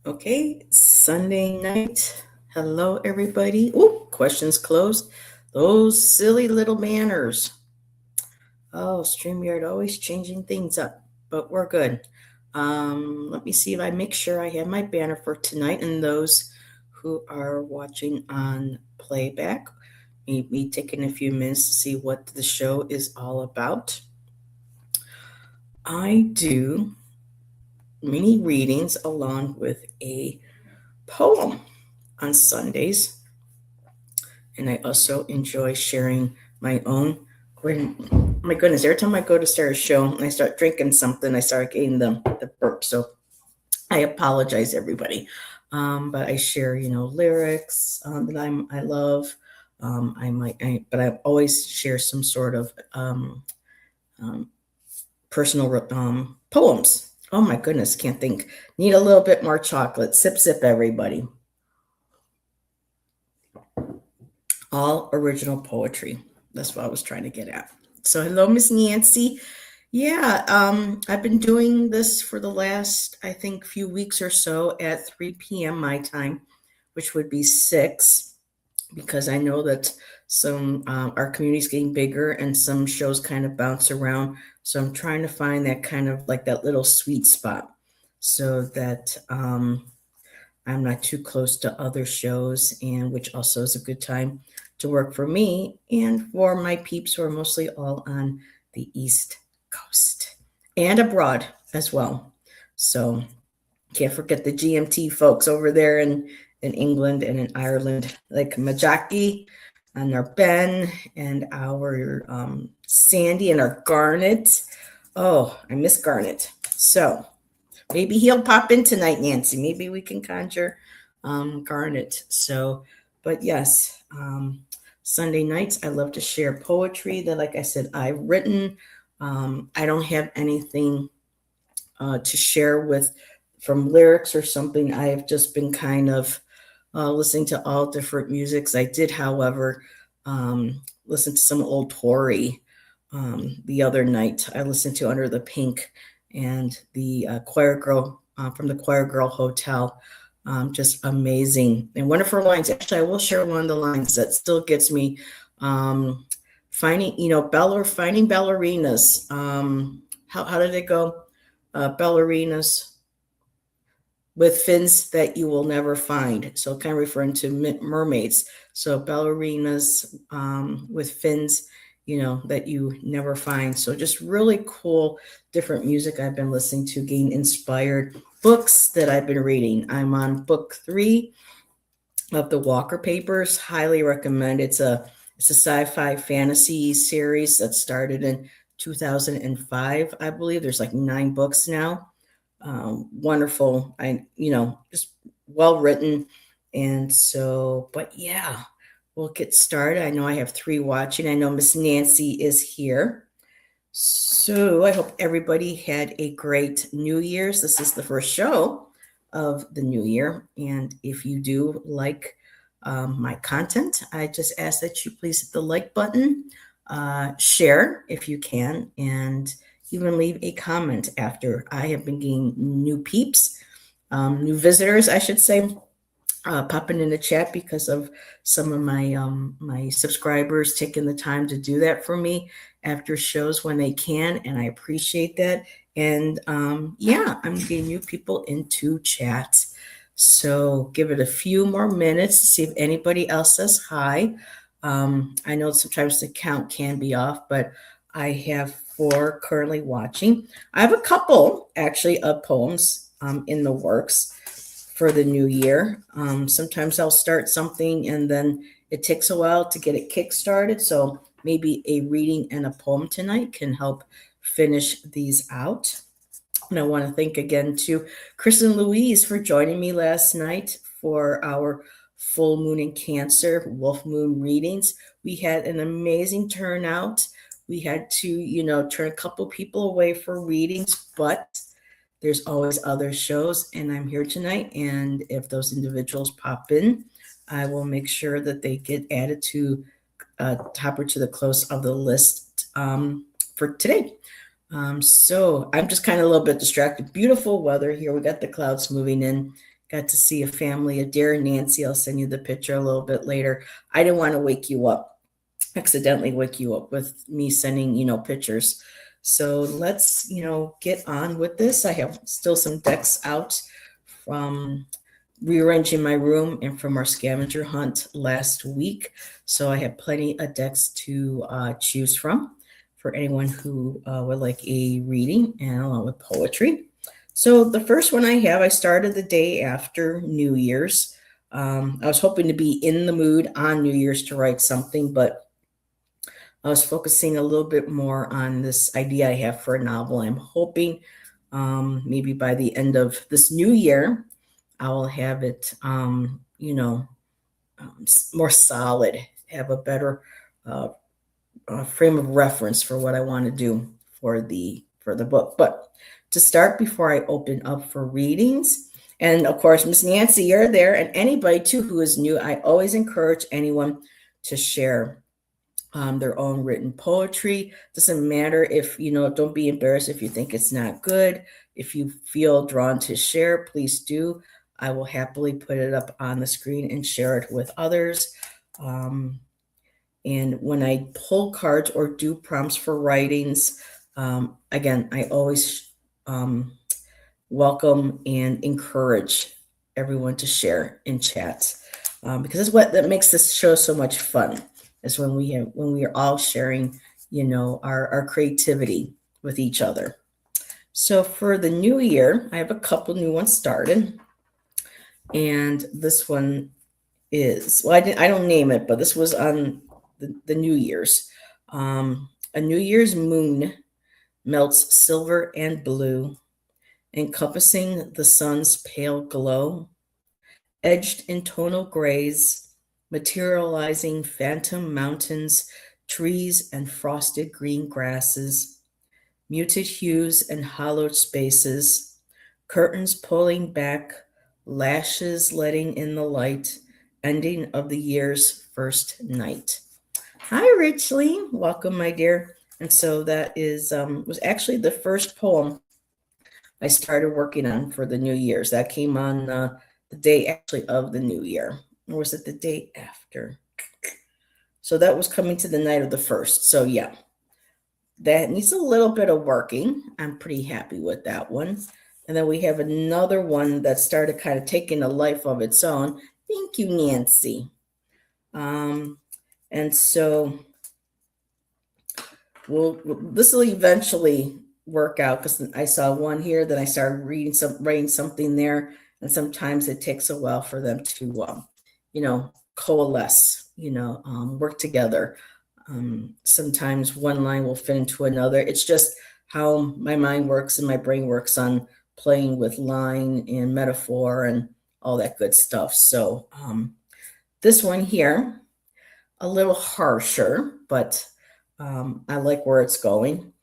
Okay, Sunday night. Hello, everybody. Oh, questions closed. Those silly little banners. Oh, StreamYard always changing things up, but we're good. Let me see if I make sure I have my banner for tonight and those who are watching on playback. Me taking a few minutes to see what the show is all about. I do mini readings along with a poem on Sundays, and I also enjoy sharing my own. My goodness, every time I go to start a show and I start drinking something, I start getting the burp. So I apologize, everybody. But I share, lyrics that I love. But I always share some sort of um, personal poems. Oh my goodness, can't think. Need a little bit more chocolate. Sip, sip, everybody. All original poetry. That's what I was trying to get at. So, hello, Miss Nancy. Yeah, I've been doing this for the last, I think, few weeks or so at 3 p.m. my time, which would be 6, because I know that some our community's getting bigger and some shows kind of bounce around. So I'm trying to find that kind of like that little sweet spot so that I'm not too close to other shows, and which also is a good time to work for me and for my peeps who are mostly all on the East Coast and abroad as well. So can't forget the GMT folks over there in England and in Ireland, like Majaki and our Ben and our Sandy and our Garnet. Oh, I miss Garnet. So maybe he'll pop in tonight, Nancy. Maybe we can conjure Garnet. So, but yes, Sunday nights, I love to share poetry that, like I said, I've written. I don't have anything to share with from lyrics or something. I have just been kind of listening to all different musics. I did, however, listen to some old Tory the other night. I listened to Under the Pink and the choir girl from the Choir Girl Hotel. Just amazing and wonderful lines. Actually, I will share one of the lines that still gets me. Finding, finding ballerinas. How did it go? Ballerinas with fins that you will never find. So kind of referring to mermaids. So ballerinas with fins, that you never find. So just really cool, different music I've been listening to, getting inspired. Books that I've been reading. I'm on book 3 of the Walker Papers. Highly recommend. It's a sci-fi fantasy series that started in 2005, I believe. There's like 9 books now. Wonderful. Just well written. And so, but yeah, we'll get started. I know I have 3 watching. I know Miss Nancy is here. So I hope everybody had a great New Year's. This is the first show of the new year. And if you do like my content, I just ask that you please hit the like button, share if you can, and even leave a comment after. I have been getting new peeps, new visitors, I should say, popping in the chat because of some of my subscribers taking the time to do that for me after shows when they can, and I appreciate that. And yeah, I'm getting new people into chat. So give it a few more minutes to see if anybody else says hi. I know sometimes the count can be off, but I have 4 currently watching. I have a couple actually of poems in the works for the new year. Sometimes I'll start something and then it takes a while to get it kick-started. So maybe a reading and a poem tonight can help finish these out. And I want to thank again to Chris and Louise for joining me last night for our full moon in Cancer wolf moon readings. We had an amazing turnout. We had to, turn a couple people away for readings, but there's always other shows, and I'm here tonight. And if those individuals pop in, I will make sure that they get added to top or to the close of the list for today. So I'm just kind of a little bit distracted. Beautiful weather here. We got the clouds moving in, got to see a family of deer. Nancy, I'll send you the picture a little bit later. I didn't want to accidentally wake you up with me sending, pictures. So let's, get on with this. I have still some decks out from rearranging my room and from our scavenger hunt last week. So I have plenty of decks to choose from for anyone who would like a reading and along with poetry. So the first one I started the day after New Year's. I was hoping to be in the mood on New Year's to write something, but I was focusing a little bit more on this idea I have for a novel. I'm hoping maybe by the end of this new year, I will have it, more solid, have a better frame of reference for what I want to do for the book. But to start, before I open up for readings, and of course, Miss Nancy, you're there, and anybody too who is new, I always encourage anyone to share their own written poetry. Doesn't matter if, don't be embarrassed if you think it's not good. If you feel drawn to share, please do. I will happily put it up on the screen and share it with others. And when I pull cards or do prompts for writings, again, I always welcome and encourage everyone to share in chat, because that's what that makes this show so much fun. Is when we are all sharing, our creativity with each other. So for the new year, I have a couple new ones started, and this one is, well, I don't name it, but this was on the New Year's. A New Year's moon melts silver and blue, encompassing the sun's pale glow, edged in tonal grays, materializing phantom mountains, trees, and frosted green grasses, muted hues and hollowed spaces, curtains pulling back, lashes letting in the light, ending of the year's first night. Hi, Richly. Welcome, my dear. And so that was actually the first poem I started working on for the New Year's. That came on the day actually of the New Year. Or was it the day after? So that was coming to the night of the first. So yeah, that needs a little bit of working. I'm pretty happy with that one. And then we have another one that started kind of taking a life of its own. Thank you, Nancy. And so this will eventually work out, because I saw one here, then I started writing something there, and sometimes it takes a while for them to coalesce, work together. Sometimes one line will fit into another. It's just how my mind works and my brain works on playing with line and metaphor and all that good stuff. So this one here, a little harsher, but I like where it's going.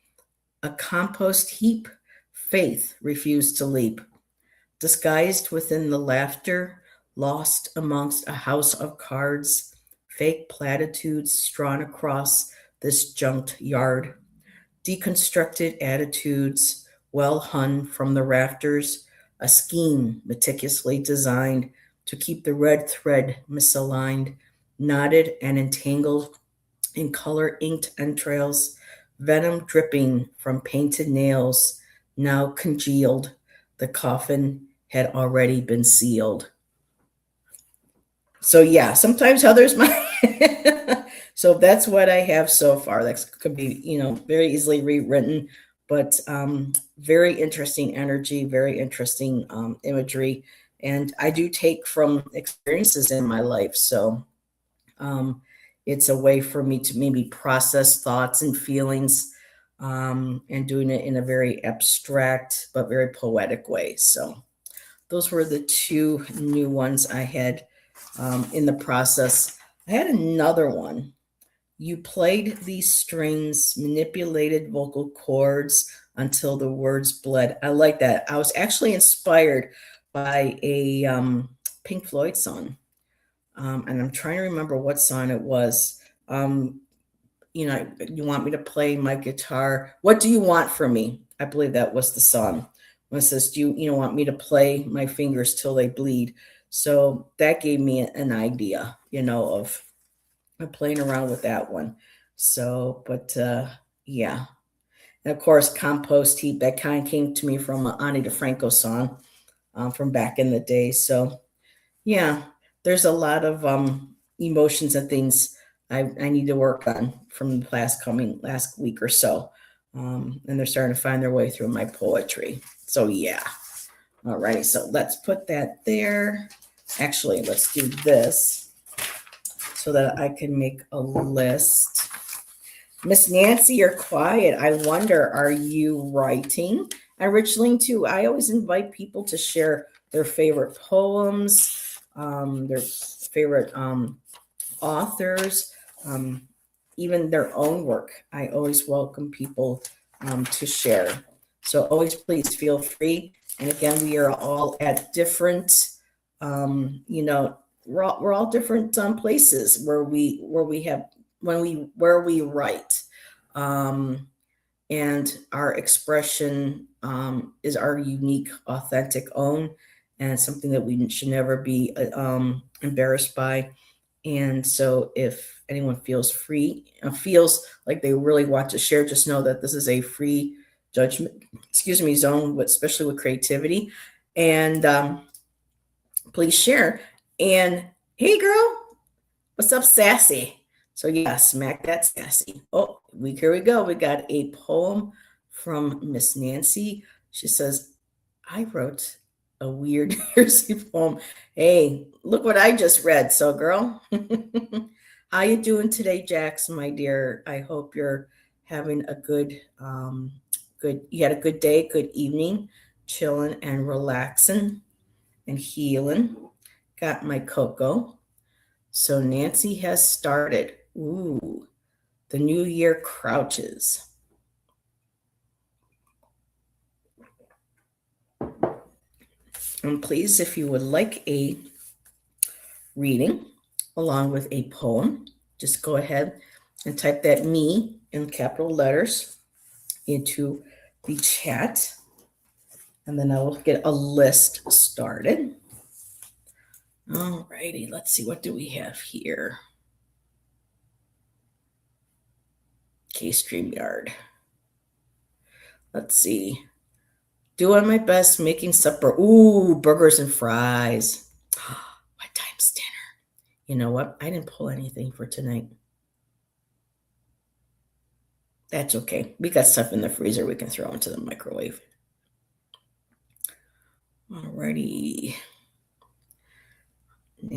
A compost heap, faith refused to leap, disguised within the laughter, lost amongst a house of cards, fake platitudes strewn across this junked yard, deconstructed attitudes well hung from the rafters, a scheme meticulously designed to keep the red thread misaligned, knotted and entangled in color inked entrails, venom dripping from painted nails, now congealed. The coffin had already been sealed. So yeah, sometimes others might. So that's what I have so far. That could be, very easily rewritten, but very interesting energy, very interesting imagery. And I do take from experiences in my life. So it's a way for me to maybe process thoughts and feelings, and doing it in a very abstract but very poetic way. So those were the two new ones I had in the process. I had another one. You played these strings, manipulated vocal cords until the words bled. I like that. I was actually inspired by a Pink Floyd song. And I'm trying to remember what song it was. You want me to play my guitar. What do you want from me? I believe that was the song. It says, "Do you want me to play my fingers till they bleed?" So that gave me an idea, of playing around with that one. So, but yeah, and of course, compost heap, that kind of came to me from an Ani DeFranco song, from back in the day. So yeah, there's a lot of emotions and things I need to work on from the last week or so. And they're starting to find their way through my poetry. So yeah. All right, so let's put that there. Actually, let's do this so that I can make a list. Miss Nancy, you're quiet. I wonder, are you writing? Richling too. I always invite people to share their favorite poems, their favorite authors, um, even their own work. I always welcome people to share. So always please feel free. And again, we are all at different, we're all different places where we have where we write, um, and our expression is our unique, authentic own, and it's something that we should never be embarrassed by. And so, if anyone feels like they really want to share, just know that this is a free judgment, zone, especially with creativity. And please share. And hey, girl, what's up, sassy? So yeah, smack that sassy. Oh, here we go. We got a poem from Miss Nancy. She says, "I wrote a weird heresy poem. Hey, look what I just read. So, girl, how you doing today, Jax, my dear? I hope you're having a good. You had a good day, good evening, chilling and relaxing and healing. Got my cocoa. So Nancy has started. Ooh, the new year crouches. And please, if you would like a reading along with a poem, just go ahead and type that "me" in capital letters into the chat, and then I will get a list started. All righty, let's see, what do we have here? Okay, StreamYard. Let's see. Doing my best making supper. Ooh, burgers and fries. What time's dinner? You know what? I didn't pull anything for tonight. That's okay. We got stuff in the freezer we can throw into the microwave. Alrighty.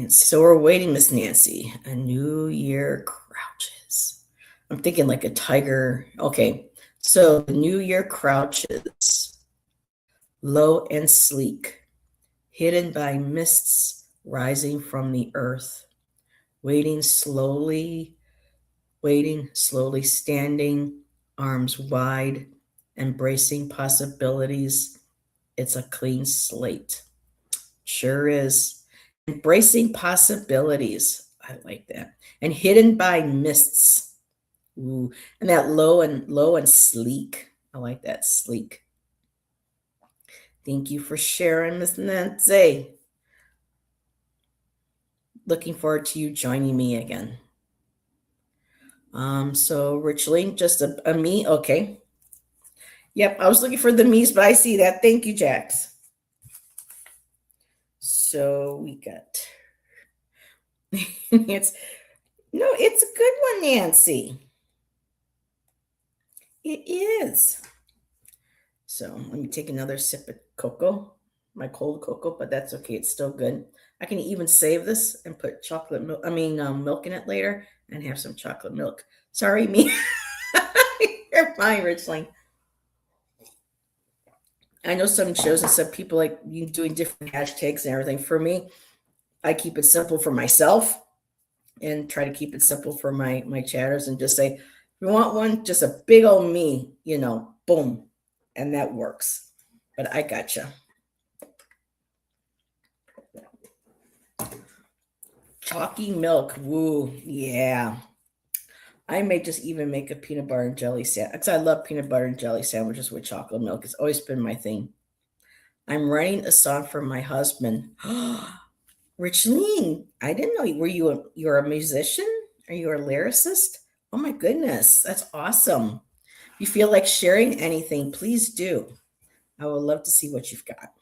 So we're waiting, Miss Nancy. A new year crouches. I'm thinking like a tiger. Okay. So the new year crouches, low and sleek, hidden by mists rising from the earth, waiting slowly, standing, arms wide, embracing possibilities. It's a clean slate. Sure is. Embracing possibilities. I like that. And hidden by mists. Ooh, and that low and sleek. I like that, sleek. Thank you for sharing, Miss Nancy. Looking forward to you joining me again. So Richly, just a me, okay. Yep, I was looking for the me's, but I see that. Thank you, Jax. So we got it's it's a good one, Nancy. It is. So let me take another sip of cocoa, my cold cocoa, but that's okay. It's still good. I can even save this and put chocolate milk. Milk in it later and have some chocolate milk. Sorry, me. You're fine, Richling. I know some shows and some people like you doing different hashtags and everything. For me, I keep it simple for myself and try to keep it simple for my chatters and just say, if you want one, just a big old me, boom, and that works. But I gotcha. Chalky milk, woo, yeah. I may just even make a peanut butter and jelly sandwich because I love peanut butter and jelly sandwiches with chocolate milk. It's always been my thing. I'm writing a song for my husband. Richleen, I didn't know you're a musician? Are you a lyricist? Oh my goodness, that's awesome. If you feel like sharing anything, please do. I would love to see what you've got.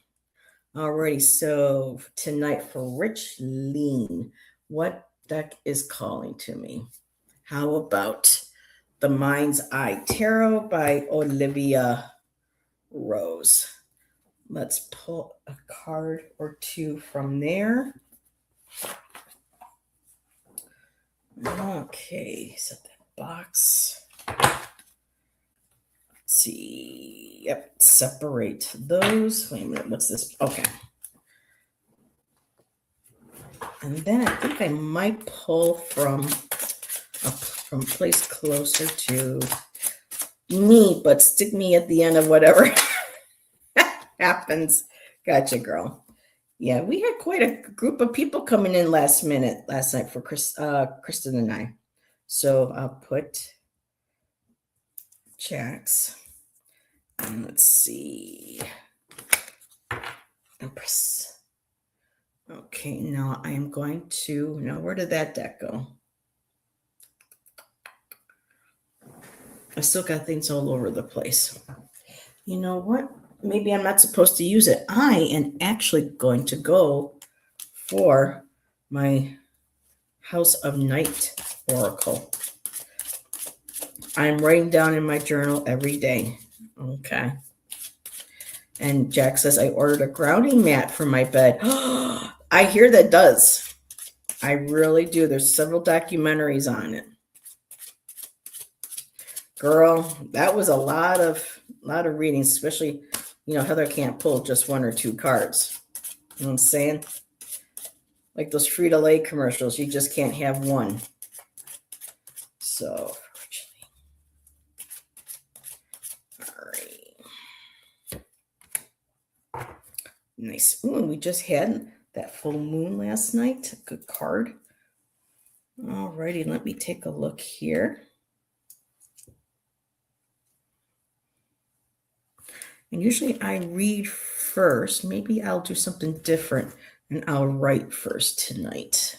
Alrighty, so tonight for Rich Lean, what deck is calling to me? How about The Mind's Eye Tarot by Olivia Rose? Let's pull a card or two from there. Okay, set that box. See. Yep. Separate those. Wait a minute. What's this? Okay. And then I think I might pull from a place closer to me, but stick me at the end of whatever happens. Gotcha, girl. Yeah, we had quite a group of people coming in last night for Kristen and I. So I'll put Jax. And let's see. Empress. Okay, now I am going to. Now, where did that deck go? I still got things all over the place. You know what? Maybe I'm not supposed to use it. I am actually going to go for my House of Night Oracle. I'm writing down in my journal every day. Okay. And Jack says, I ordered a grounding mat for my bed. I hear that does. I really do. There's several documentaries on it. Girl, that was a lot of reading, especially, Heather can't pull just one or two cards. You know what I'm saying? Like those Frito-Lay commercials, you just can't have one. So, all right. Nice. Ooh, and we just had that full moon last night. Good card. All righty, let me take a look here. And usually I read first. Maybe I'll do something different and I'll write first tonight.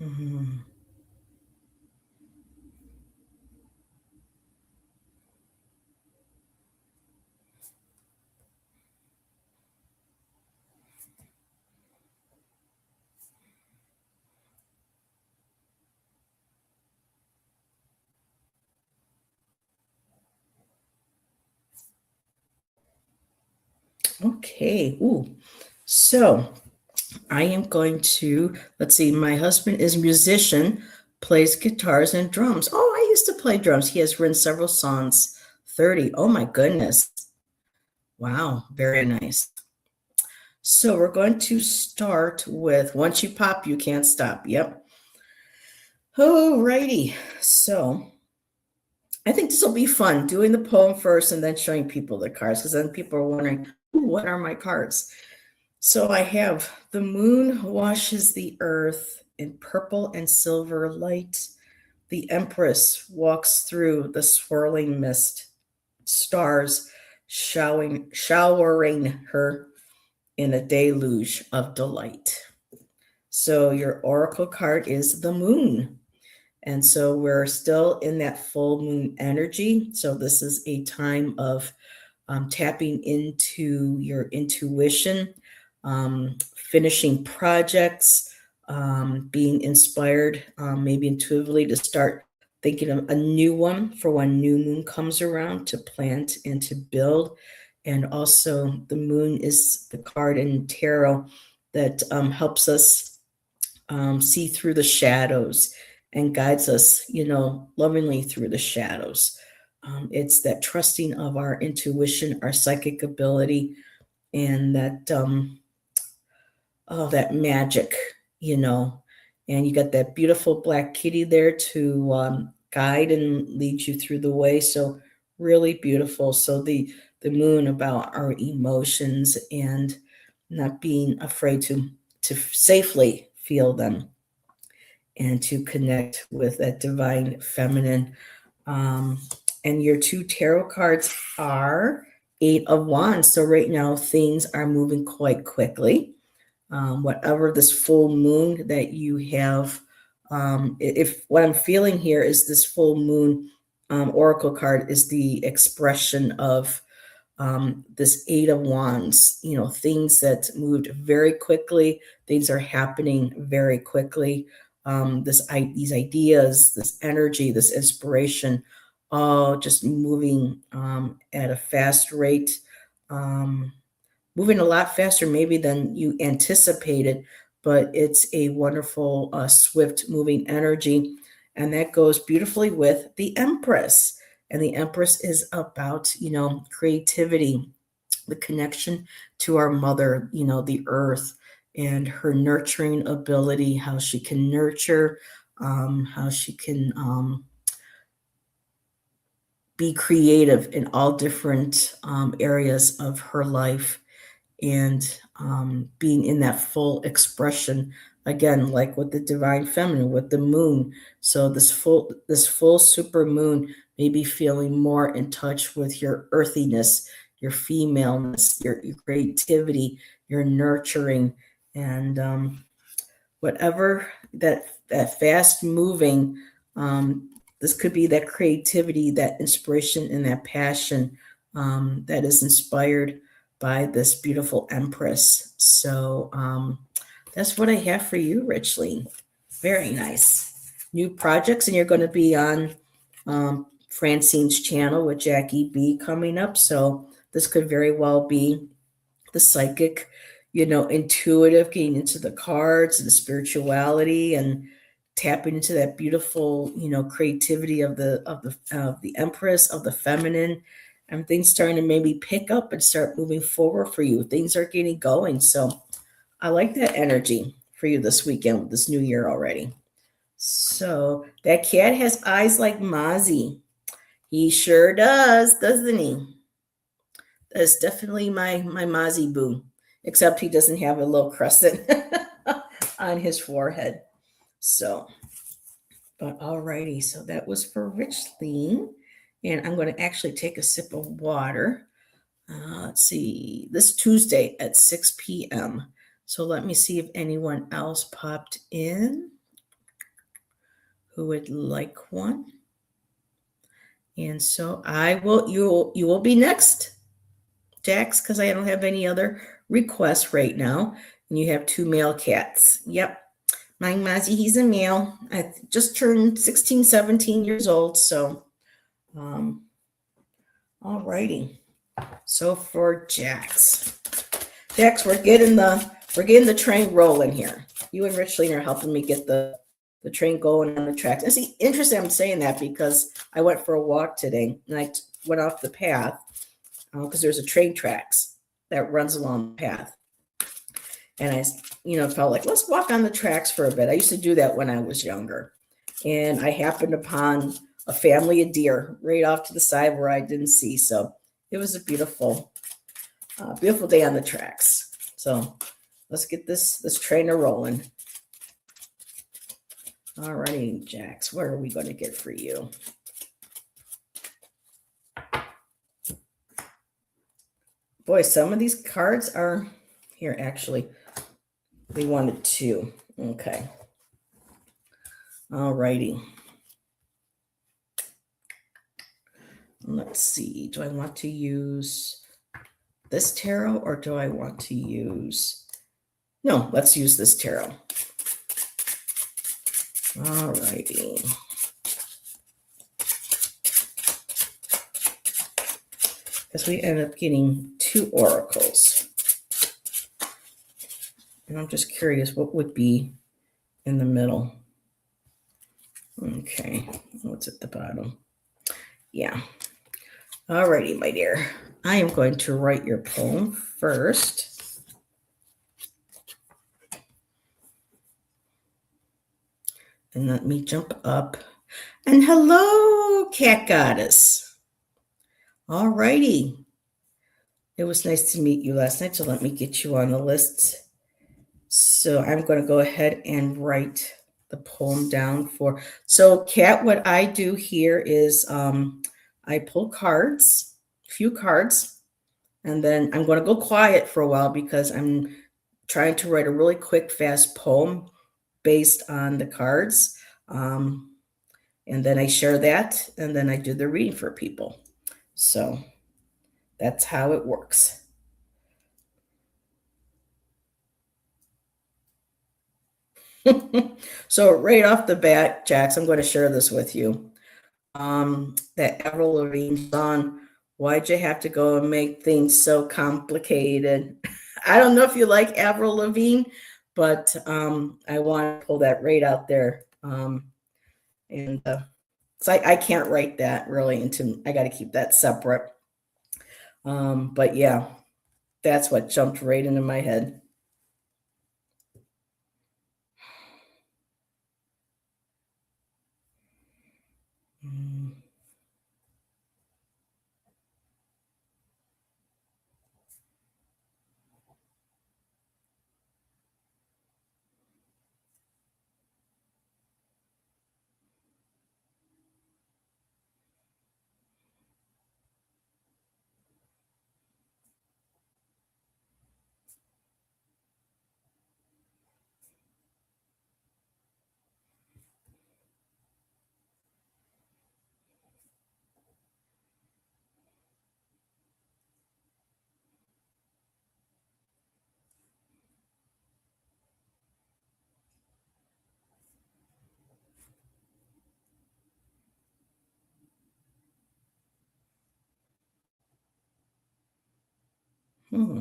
Mm-hmm. Okay. Ooh. So I am going to, let's see, my husband is a musician, plays guitars and drums. Oh, I used to play drums. He has written several songs. 30. Oh my goodness. Wow. Very nice. So we're going to start with once you pop, you can't stop. Yep. All righty. So I think this will be fun doing the poem first and then showing people the cards because then people are wondering, what are my cards? So I have the moon washes the earth in purple and silver light. The empress walks through the swirling mist, stars showering her in a deluge of delight. So your oracle card is the moon. And so we're still in that full moon energy. So this is a time of tapping into your intuition, finishing projects, being inspired, maybe intuitively to start thinking of a new one for when new moon comes around to plant and to build. And also, the moon is the card in tarot that helps us see through the shadows and guides us, lovingly through the shadows. It's that trusting of our intuition, our psychic ability, and that magic, you know. And you got that beautiful black kitty there to guide and lead you through the way. So really beautiful. So the moon about our emotions and not being afraid to safely feel them and to connect with that divine feminine. Um, and your two tarot cards are Eight of Wands. So right now things are moving quite quickly. Whatever this full moon that you have, if what I'm feeling here is this full moon oracle card is the expression of this Eight of Wands, things that moved very quickly, things are happening very quickly. These ideas, this energy, this inspiration, all just moving at a fast rate, moving a lot faster maybe than you anticipated, but it's a wonderful, swift moving energy. And that goes beautifully with the Empress. And the Empress is about, creativity, the connection to our mother, the earth, and her nurturing ability, how she can nurture, how she can be creative in all different areas of her life, and being in that full expression again, like with the divine feminine, with the moon. So this full super moon may be feeling more in touch with your earthiness, your femaleness, your creativity, your nurturing, and whatever that fast moving. This could be that creativity, that inspiration, and that passion that is inspired by this beautiful Empress. So that's what I have for you, Richly. Very nice. New projects, and you're going to be on Francine's channel with Jackie B coming up. So this could very well be the psychic, intuitive, getting into the cards and the spirituality and tapping into that beautiful, creativity of the Empress, of the feminine, and things starting to maybe pick up and start moving forward for you. Things are getting going. So I like that energy for you this weekend with this new year already. So that cat has eyes like Mozzie. He sure does, doesn't he? That's definitely my Mozzie boo, except he doesn't have a little crescent on his forehead. So, but alrighty, so that was for Richleen. And I'm going to actually take a sip of water. Let's see, this Tuesday at 6 p.m. So let me see if anyone else popped in who would like one. And so you will be next, Jax, because I don't have any other requests right now. And you have two male cats. Yep. My Mozzie, he's a male. I just turned 16, 17 years old. So, all righty. So for Jax, we're getting the train rolling here. You and Richling are helping me get the train going on the tracks. And see, interesting I'm saying that because I went for a walk today and I went off the path because there's a train tracks that runs along the path. And I, felt like, let's walk on the tracks for a bit. I used to do that when I was younger. And I happened upon a family of deer right off to the side where I didn't see. So it was a beautiful day on the tracks. So let's get this trainer rolling. All righty, Jax, what are we going to get for you? Boy, some of these cards are here, actually. We wanted two. Okay. All righty. Let's see. Do I want to use this tarot or do I want to use No, let's use this tarot. All righty. Because we ended up getting two oracles. And I'm just curious what would be in the middle. Okay, what's at the bottom? Yeah. Alrighty, my dear. I am going to write your poem first. And let me jump up. And hello, Cat Goddess. Alrighty. It was nice to meet you last night, so let me get you on the list. So I'm going to go ahead and write the poem down for. So, Kat, what I do here is I pull cards, a few cards, and then I'm going to go quiet for a while because I'm trying to write a really quick, fast poem based on the cards. And then I share that, and then I do the reading for people. So that's how it works. So right off the bat, Jax, I'm going to share this with you. That Avril Lavigne song, "Why'd You Have to Go and Make Things So Complicated?" I don't know if you like Avril Lavigne, but I want to pull that right out there. And so I can't write that really into, I got to keep that separate. But yeah, that's what jumped right into my head. Mm. Hmm.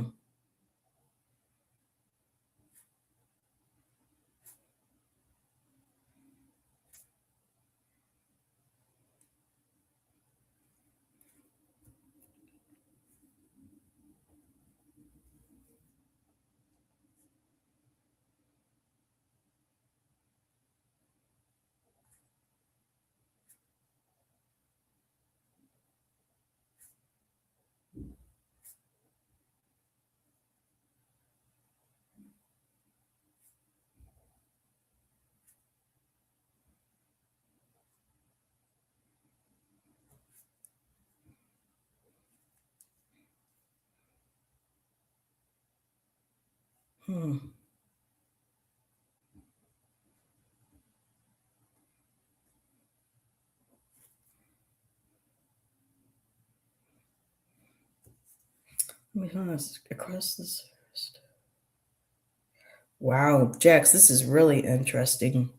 Hmm. Let me honest, across this first. Wow, Jax, this is really interesting.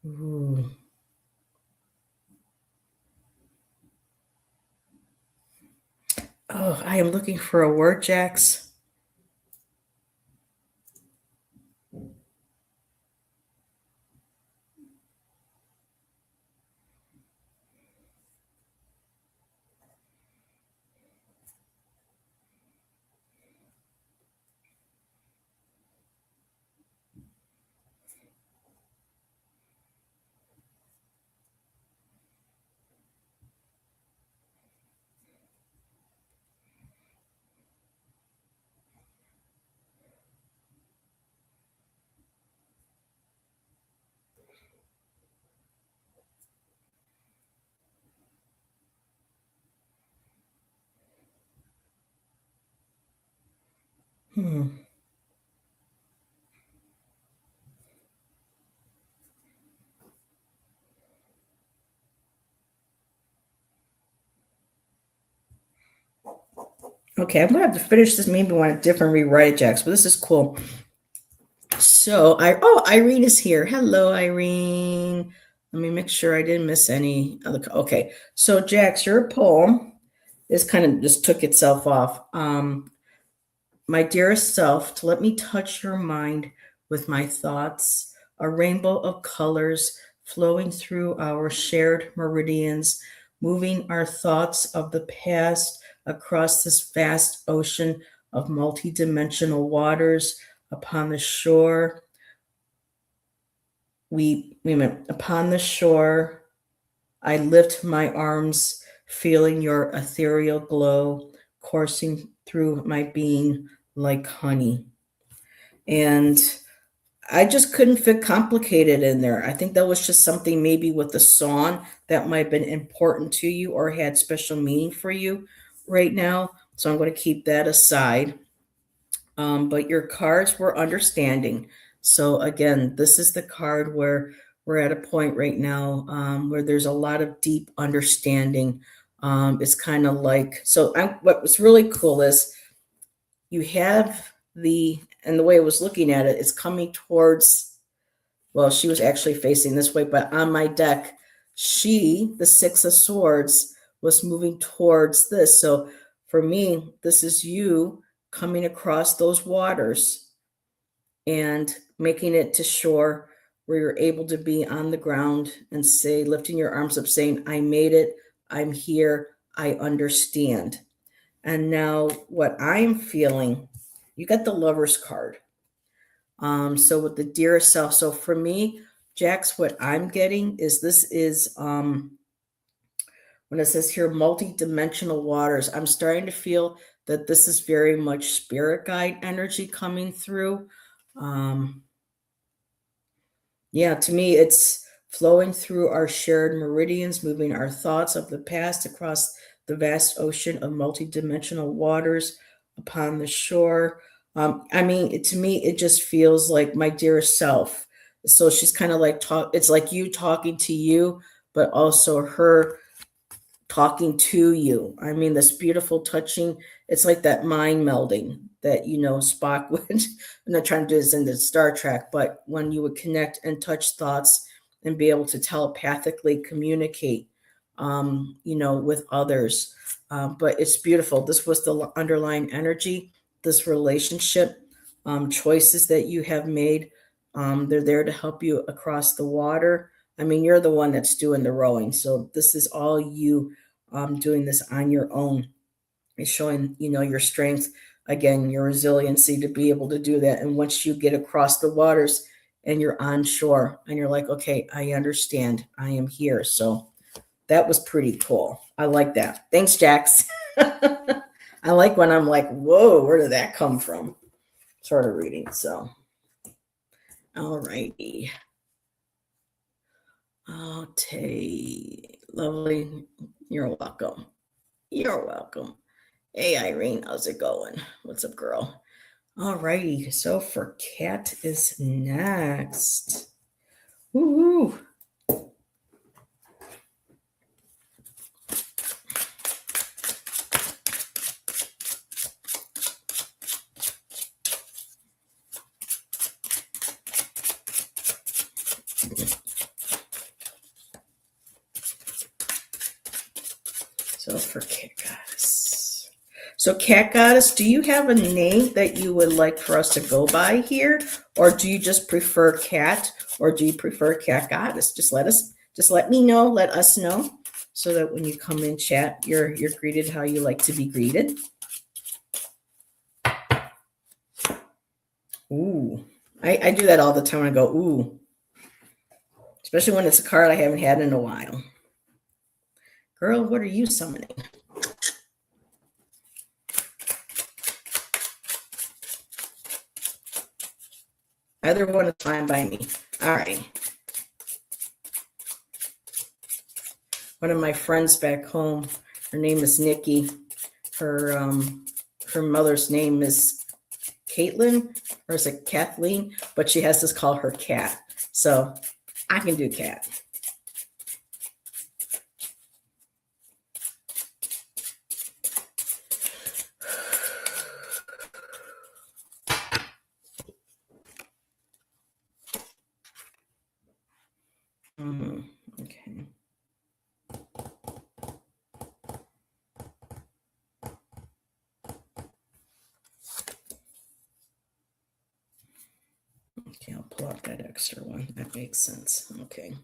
Ooh. Oh, I am looking for a word, Jax. Hmm. Okay, I'm gonna have to finish this maybe on a different rewrite it, Jax, but this is cool. So Irene is here. Hello, Irene. Let me make sure I didn't miss any other. Okay, so Jax, your poem is kind of just took itself off. My dearest self, to let me touch your mind with my thoughts, a rainbow of colors flowing through our shared meridians, moving our thoughts of the past across this vast ocean of multidimensional waters upon the shore. Upon the shore, I lift my arms, feeling your ethereal glow coursing through my being like honey. And I just couldn't fit complicated in there. I think that was just something maybe with the song that might have been important to you or had special meaning for you right now. So I'm going to keep that aside. But your cards were understanding. So again, this is the card where we're at a point right now where there's a lot of deep understanding. It's kind of like what was really cool is you have and the way I was looking at it, it's coming towards. Well, she was actually facing this way, but on my deck, the Six of Swords, was moving towards this. So for me, this is you coming across those waters and making it to shore where you're able to be on the ground and say, lifting your arms up, saying, I made it, I'm here, I understand. And now what I'm feeling, you got the Lover's card. So with the dearest self, so for me, Jax, what I'm getting is this is when it says here multi-dimensional waters, I'm starting to feel that this is very much spirit guide energy coming through. Um, yeah, to me, it's flowing through our shared meridians, moving our thoughts of the past across the vast ocean of multidimensional waters upon the shore. I mean, to me, it just feels like my dearest self. So she's kind of like it's like you talking to you, but also her talking to you. I mean, this beautiful touching, it's like that mind melding that, Spock would, I'm not trying to do this in the Star Trek, but when you would connect and touch thoughts and be able to telepathically communicate, with others. But it's beautiful. This was the underlying energy, this relationship, choices that you have made. They're there to help you across the water. I mean, you're the one that's doing the rowing. So this is all you doing this on your own. It's showing, your strength, again, your resiliency to be able to do that. And once you get across the waters and you're on shore and you're like, okay, I understand. I am here. So that was pretty cool. I like that. Thanks, Jax. I like when I'm like, whoa, where did that come from? Sort of reading. So, all righty. Okay, lovely. You're welcome. You're welcome. Hey, Irene, how's it going? What's up, girl? All righty. So for Kat is next. Woohoo! So for Cat Goddess. So Cat Goddess, do you have a name that you would like for us to go by here? Or do you just prefer Cat? Or do you prefer Cat Goddess? Just let me know, let us know. So that when you come in chat, you're greeted how you like to be greeted. Ooh. I do that all the time. I go, ooh. Especially when it's a card I haven't had in a while. Girl, what are you summoning? Either one is fine by me. All right. One of my friends back home, her name is Nikki. Her mother's name is Caitlin or is it Kathleen? But she has us call her Cat. So I can do Cat. Okay. Okay, I'll pull out that extra one. That makes sense. Okay.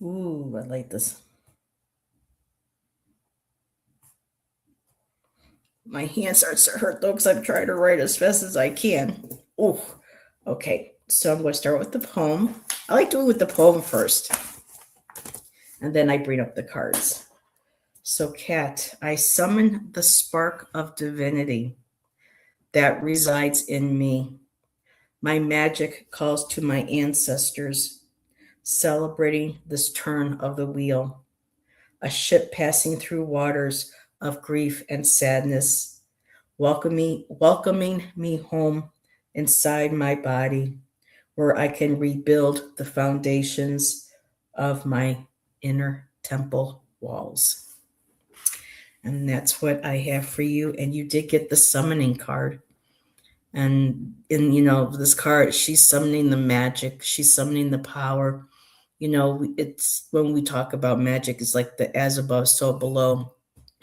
Ooh, I like this. My hand starts to hurt though because I'm trying to write as fast as I can. Oh, okay. So I'm going to start with the poem. I like doing with the poem first, and then I bring up the cards. So, Cat, I summon the spark of divinity that resides in me. My magic calls to my ancestors, celebrating this turn of the wheel. A ship passing through waters of grief and sadness, welcoming me home inside my body, where I can rebuild the foundations of my inner temple walls. And that's what I have for you. And you did get the summoning card. And in this card, she's summoning the magic, she's summoning the power. It's when we talk about magic, it's like the as above, so below.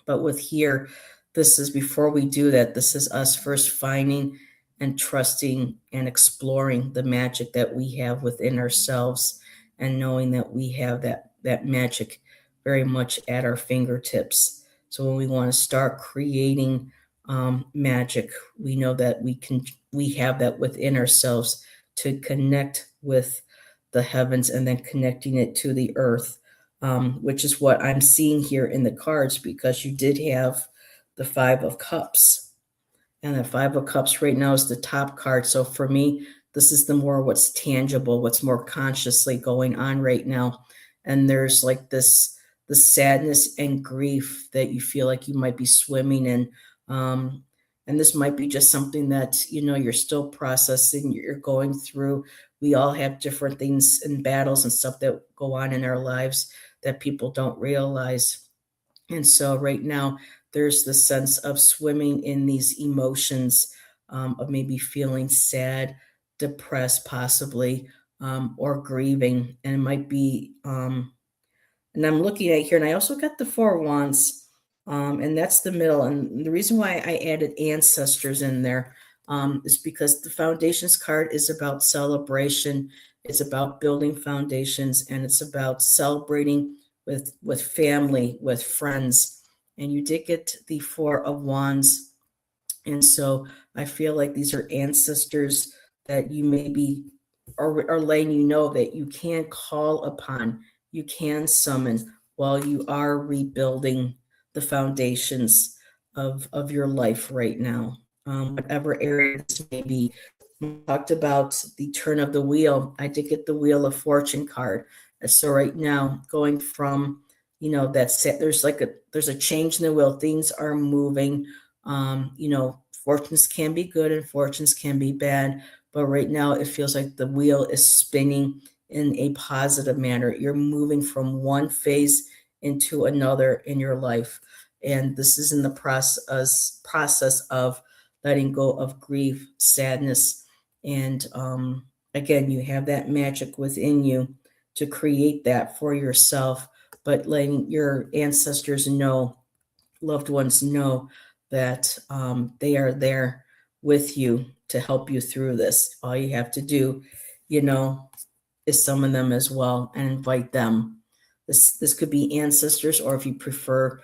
But with here, this is before we do that, this is us first finding and trusting and exploring the magic that we have within ourselves and knowing that we have that magic very much at our fingertips. So when we want to start creating magic, we know that we have that within ourselves to connect with the heavens and then connecting it to the earth, which is what I'm seeing here in the cards, because you did have the Five of Cups. And the Five of Cups right now is the top card. So for me, this is the more what's tangible, what's more consciously going on right now. And there's like the sadness and grief that you feel like you might be swimming in. And this might be just something that, you're still processing, you're going through. We all have different things and battles and stuff that go on in our lives that people don't realize. And so right now, there's the sense of swimming in these emotions, of maybe feeling sad, depressed, possibly, or grieving. And it might be, and I'm looking at here, and I also got the Four of Wands, and that's the middle. And the reason why I added ancestors in there, is because the foundations card is about celebration. It's about building foundations, and it's about celebrating with family, with friends. And you did get the Four of Wands, and so I feel like these are ancestors that you maybe are letting you know that you can call upon, you can summon while you are rebuilding the foundations of your life right now. Whatever area this may be. We talked about the turn of the wheel. I did get the Wheel of Fortune card. So right now, going from, there's a change in the wheel. Things are moving. Fortunes can be good and fortunes can be bad, but right now it feels like the wheel is spinning in a positive manner. You're moving from one phase into another in your life. And this is in the process of letting go of grief, sadness, and again, you have that magic within you to create that for yourself, but letting your ancestors know, loved ones know that they are there with you to help you through this. All you have to do, you know, is summon them as well and invite them. This could be ancestors, or if you prefer,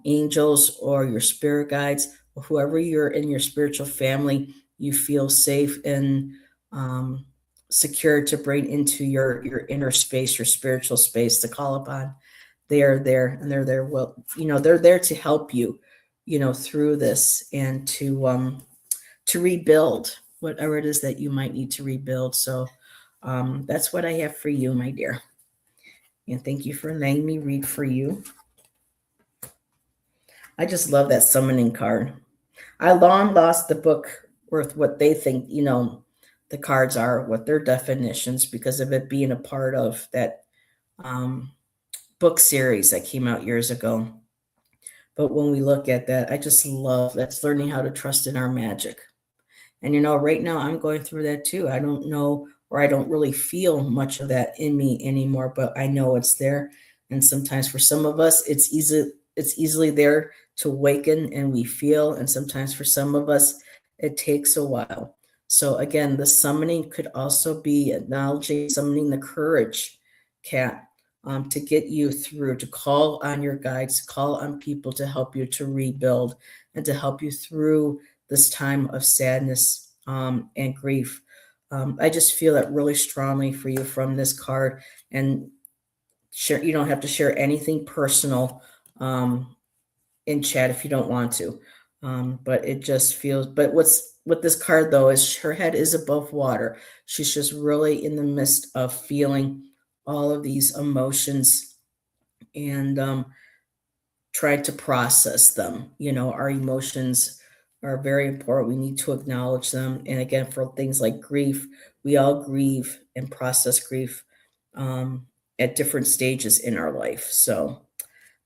angels or your spirit guides, or whoever you're in your spiritual family, you feel safe and um, secure to bring into your inner space, your spiritual space to call upon. They are there, and they're there. Well, they're there to help you, through this, and to rebuild whatever it is that you might need to rebuild. So that's what I have for you, my dear. And thank you for letting me read for you. I just love that summoning card. I long lost the book worth what they think, the cards are, what their definitions, because of it being a part of that um, book series that came out years ago. But when we look at that, I just love that's learning how to trust in our magic. And right now I'm going through that too. I don't know, or I don't really feel much of that in me anymore, but I know it's there. And sometimes for some of us, it's easily there to awaken and we feel. And sometimes for some of us, it takes a while. So again, the summoning could also be acknowledging, summoning the courage, cat, to get you through, to call on your guides, call on people to help you to rebuild and to help you through this time of sadness, and grief. I just feel that really strongly for you from this card. And share, you don't have to share anything personal in chat if you don't want to. But it just feels. But what's with this card though is her head is above water. She's just really in the midst of feeling all of these emotions, and try to process them. Our emotions are very important. We need to acknowledge them. And again, for things like grief, we all grieve and process grief at different stages in our life. So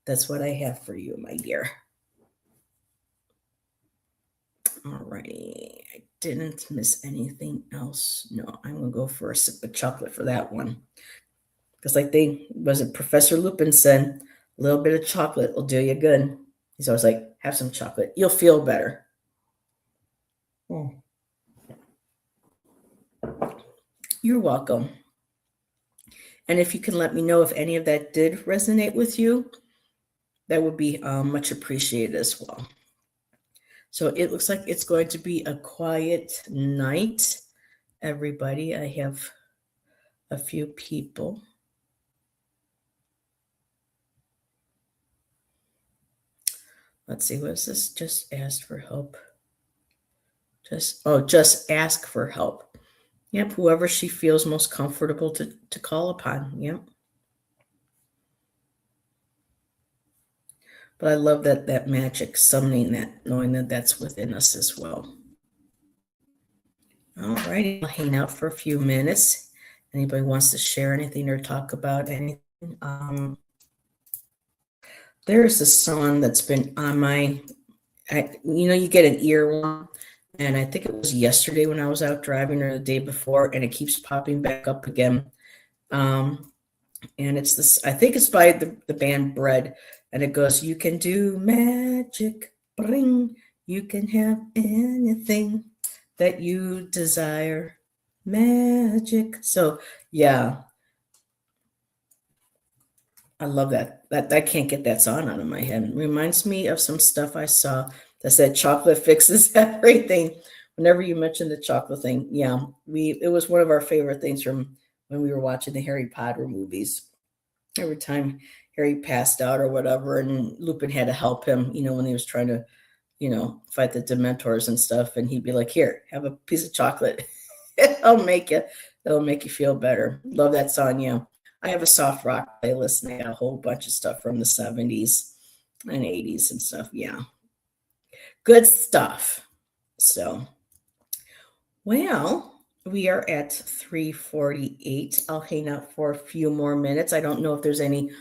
that's what I have for you, my dear. All righty. I didn't miss anything else. No, I'm going to go for a sip of chocolate for that one. Because was it Professor Lupin said, a little bit of chocolate will do you good. He's always like, have some chocolate. You'll feel better. Oh. You're welcome. And if you can let me know if any of that did resonate with you, that would be much appreciated as well. So it looks like it's going to be a quiet night, everybody. I have a few people. Let's see, what is this? Just ask for help. Just ask for help. Yep, whoever she feels most comfortable to call upon. Yep. But I love that magic, summoning that, knowing that that's within us as well. All righty, I'll hang out for a few minutes. Anybody wants to share anything or talk about anything? There's a song that's been on you get an earworm, and I think it was yesterday when I was out driving or the day before, and it keeps popping back up again. Um, and it's this, I think it's by the band Bread, and it goes, "You can do magic, bring, you can have anything that you desire, magic." So, yeah, I love that. I can't get that song out of my head. It reminds me of some stuff I saw that said chocolate fixes everything. Whenever you mention the chocolate thing, yeah, it was one of our favorite things from when we were watching the Harry Potter movies. Every time Harry passed out or whatever, and Lupin had to help him, when he was trying to, fight the Dementors and stuff, and he'd be like, "Here, have a piece of chocolate. it'll make you, it'll make you feel better." Love that song. Yeah, I have a soft rock playlist, and I got a whole bunch of stuff from the '70s and '80s and stuff. Yeah, good stuff. So, well, we are at 3:48. I'll hang out for a few more minutes. I don't know if there's any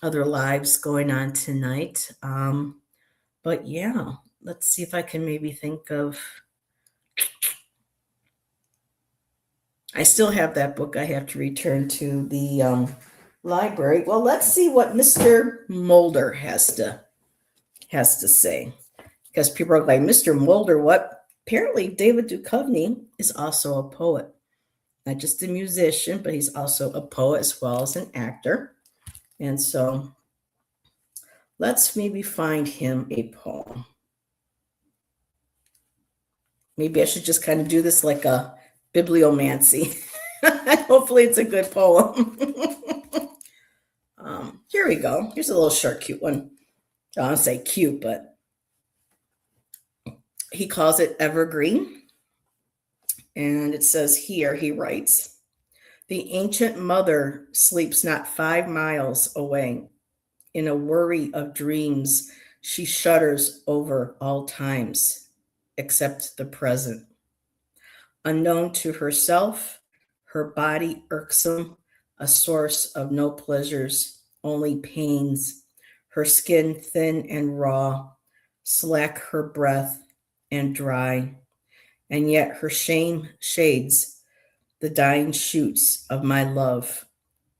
other lives going on tonight. But yeah, let's see if I can maybe think of. I still have that book I have to return to the library. Well, let's see what Mr. Mulder has to say, because people are like, "Mr. Mulder, what?" Apparently, David Duchovny is also a poet, not just a musician, but he's also a poet as well as an actor. And so let's maybe find him a poem. Maybe I should just kind of do this like a bibliomancy. Hopefully, it's a good poem. Here we go. Here's a little short, cute one. I don't want to say cute, but he calls it Evergreen. And it says here, he writes, "The ancient mother sleeps not 5 miles away. In a worry of dreams, she shudders over all times, except the present. Unknown to herself, her body irksome, a source of no pleasures, only pains. Her skin thin and raw, slack her breath and dry, and yet her shame shades the dying shoots of my love,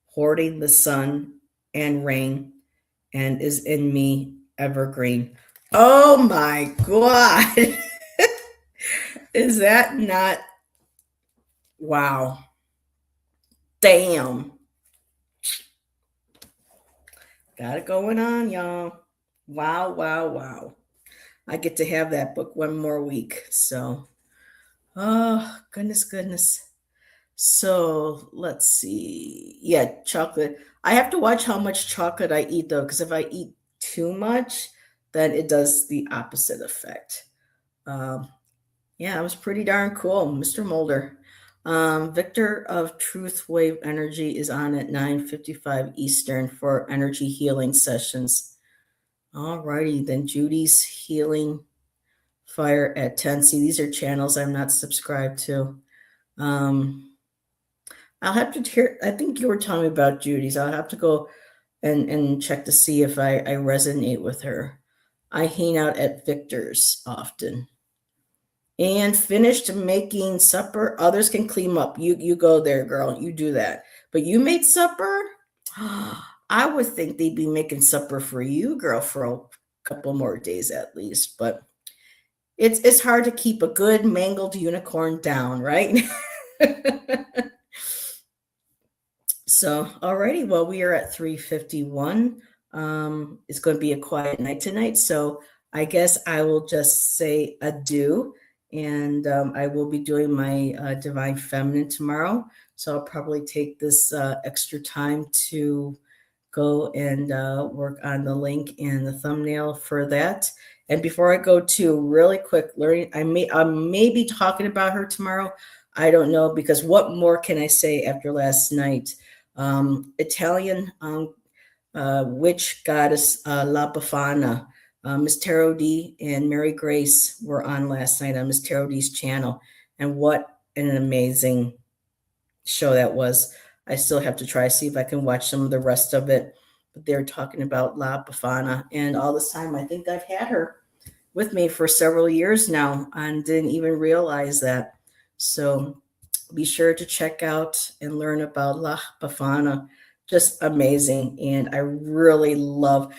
hoarding the sun and rain, and is in me evergreen." Oh my God. Is that not wow? Damn. Got it going on, y'all. Wow, wow, wow. I get to have that book one more week. So, oh, goodness, goodness. So, let's see. Yeah, chocolate. I have to watch how much chocolate I eat, though, because if I eat too much, then it does the opposite effect. Um, yeah, it was pretty darn cool, Mr. Mulder. Victor of Truth Wave Energy is on at 9:55 Eastern for energy healing sessions. Alrighty, then Judy's Healing Fire at 10. See, these are channels I'm not subscribed to. Um, I'll have to hear, I think you were telling me about Judy's. I'll have to go and check to see if I resonate with her. I hang out at Victor's often. And finished making supper. Others can clean up. You go there, girl. You do that. But you made supper? I would think they'd be making supper for you, girl, for a couple more days at least. But it's hard to keep a good mangled unicorn down, right? So, alrighty. Well, we are at 3:51. It's going to be a quiet night tonight. So I guess I will just say adieu. And I will be doing my Divine Feminine tomorrow. So I'll probably take this extra time to go and work on the link and the thumbnail for that. And before I go to really quick, learning, I may be talking about her tomorrow. I don't know, because what more can I say after last night? Italian witch goddess La Befana. Miss Tarot D and Mary Grace were on last night on Miss Tarot D's channel. And what an amazing show that was. I still have to try see if I can watch some of the rest of it. they're talking about La Befana. And all this time, I think I've had her with me for several years now and didn't even realize that. So be sure to check out and learn about La Befana. Just amazing. And I really love,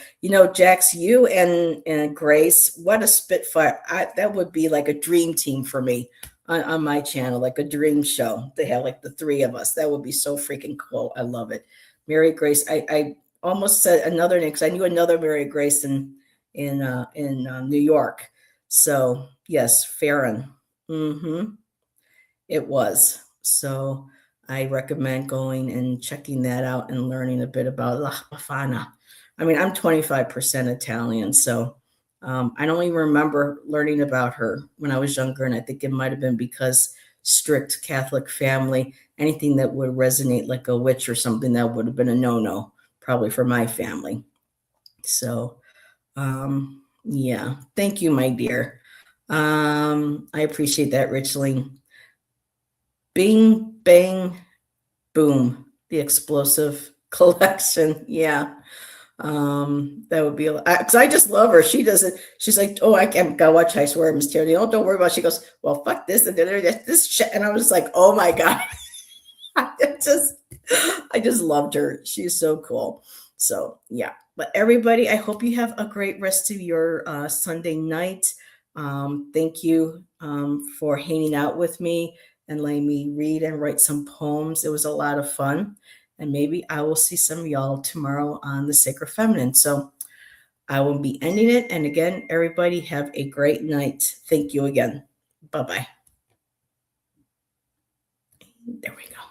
Jax, you and Grace, what a spitfire. That would be like a dream team for me on my channel, like a dream show. They have like the three of us. That would be so freaking cool. I love it. Mary Grace, I almost said another name because I knew another Mary Grace in New York. So yes, Farron. Mm-hmm. It was. So I recommend going and checking that out and learning a bit about La Befana. I mean, I'm 25% Italian, so I don't even remember learning about her when I was younger, and I think it might have been because strict Catholic family, anything that would resonate like a witch or something, that would have been a no-no, probably for my family. So yeah, thank you, my dear. I appreciate that, Richling. Bing, bang, boom. The explosive collection. Yeah. That would be because I just love her. She doesn't. She's like, oh, I can't go watch I Swear, Miss Tyranny. Oh, don't worry about it. She goes, well, fuck this and this shit. And I was like, oh my god, I just, I just loved her. She's so cool. So yeah. But everybody, I hope you have a great rest of your Sunday night. Thank you for hanging out with me and letting me read and write some poems. It was a lot of fun. And maybe I will see some of y'all tomorrow on the Sacred Feminine. So I will be ending it. And again, everybody have a great night. Thank you again. Bye-bye. There we go.